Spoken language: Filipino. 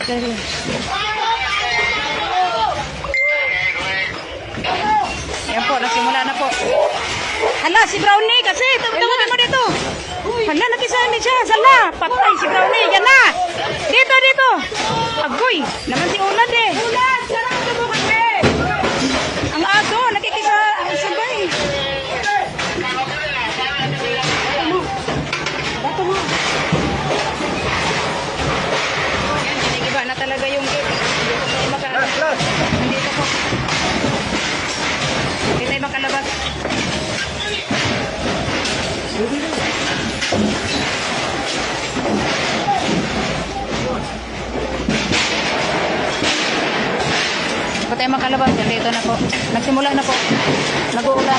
Dali. Ayan po, nagsimula na po. Hala, si Brownie kasi. Tawagin mo dito. Hala, nakisali siya. Sala, patay si Brownie. Yan na. Dito, dito. Agoy, naman si Unad eh. Unad, sarang mo kasi. Ang aso, nakikisa. Ang sabay. Bato mo. Yan, ginigiba na talaga yung gate. Dito po makalabas. Nandito po. Hindi tayo makalabas. Hindi tayo makalabas. Dito na po. Nagsimula na po. Nag-uulan.